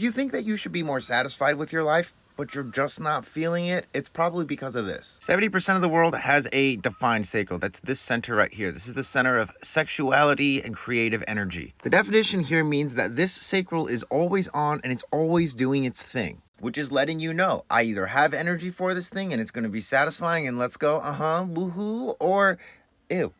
If you think that you should be more satisfied with your life, but you're just not feeling it, it's probably because of this. 70% of the world has a defined sacral. That's this center right here. This is the center of sexuality and creative energy. The definition here means that this sacral is always on and it's always doing its thing, which is letting you know, I either have energy for this thing and it's going to be satisfying and let's go, woohoo, or ew.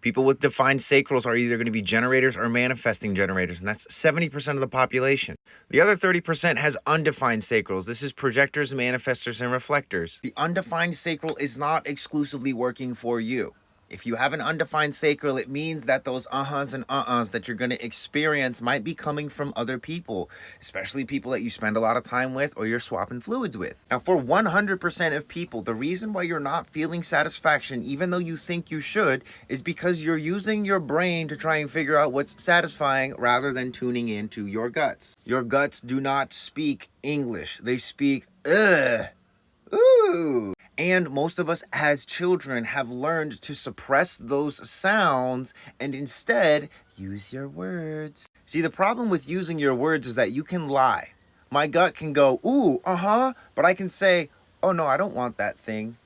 People with defined sacrals are either going to be generators or manifesting generators, and that's 70% of the population. The other 30% has undefined sacrals. This is projectors, manifestors, and reflectors. The undefined sacral is not exclusively working for you. If you have an undefined sacral, it means that those uhs and that you're going to experience might be coming from other people, especially people that you spend a lot of time with or you're swapping fluids with. Now, for 100% of people, the reason why you're not feeling satisfaction, even though you think you should, is because you're using your brain to try and figure out what's satisfying rather than tuning into your guts. Your guts do not speak English. They speak, ooh. And most of us as children have learned to suppress those sounds and instead use your words. See, the problem with using your words is that you can lie. My gut can go, ooh, but I can say, oh no, I don't want that thing.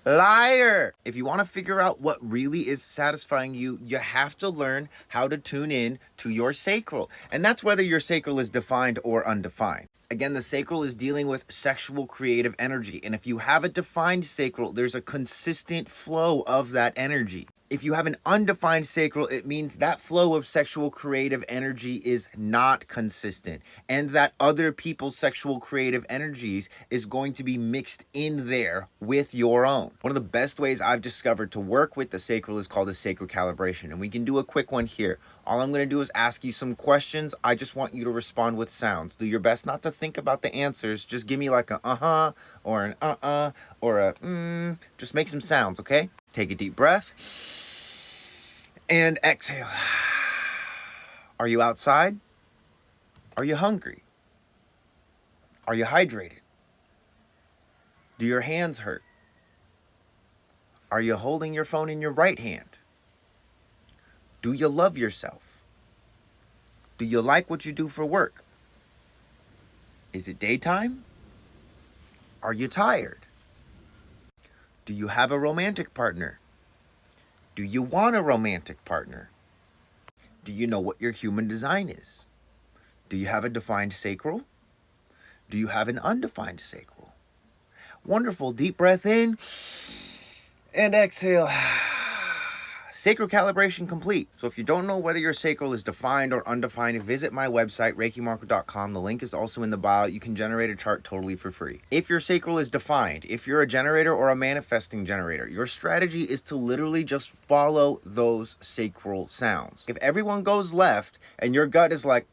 Liar! If you want to figure out what really is satisfying you, you have to learn how to tune in to your sacral. And that's whether your sacral is defined or undefined. Again, the sacral is dealing with sexual creative energy. And if you have a defined sacral, there's a consistent flow of that energy. If you have an undefined sacral, it means that flow of sexual creative energy is not consistent, and that other people's sexual creative energies is going to be mixed in there with your own. One of the best ways I've discovered to work with the sacral is called a sacral calibration, and we can do a quick one here. All I'm going to do is ask you some questions. I just want you to respond with sounds. Do your best not to think about the answers. Just give me like a or an or a Just make some sounds, okay? Take a deep breath and exhale. Are you outside? Are you hungry? Are you hydrated? Do your hands hurt? Are you holding your phone in your right hand? Do you love yourself? Do you like what you do for work? Is it daytime? Are you tired? Do you have a romantic partner? Do you want a romantic partner? Do you know what your human design is? Do you have a defined sacral? Do you have an undefined sacral? Wonderful. Deep breath in and exhale. Sacral calibration complete. So if you don't know whether your sacral is defined or undefined, visit my website, reikimarco.com. The link is also in the bio. You can generate a chart totally for free. If your sacral is defined, if you're a generator or a manifesting generator, your strategy is to literally just follow those sacral sounds. If everyone goes left and your gut is like,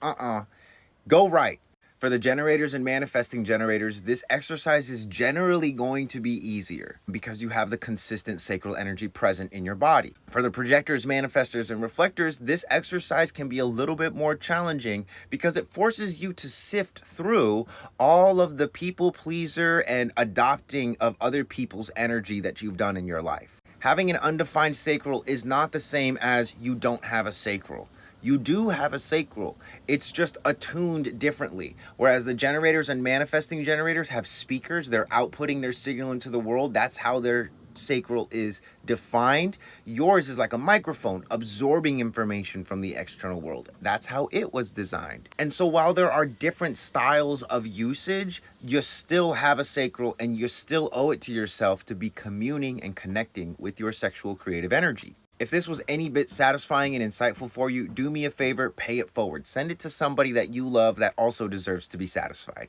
go right. For the generators and manifesting generators, this exercise is generally going to be easier because you have the consistent sacral energy present in your body. For the projectors, manifestors, and reflectors, this exercise can be a little bit more challenging because it forces you to sift through all of the people pleaser and adopting of other people's energy that you've done in your life. Having an undefined sacral is not the same as you don't have a sacral. You do have a sacral. It's just attuned differently. Whereas the generators and manifesting generators have speakers, they're outputting their signal into the world. That's how their sacral is defined. Yours is like a microphone absorbing information from the external world. That's how it was designed. And so while there are different styles of usage, you still have a sacral and you still owe it to yourself to be communing and connecting with your sexual creative energy. If this was any bit satisfying and insightful for you, do me a favor, pay it forward. Send it to somebody that you love that also deserves to be satisfied.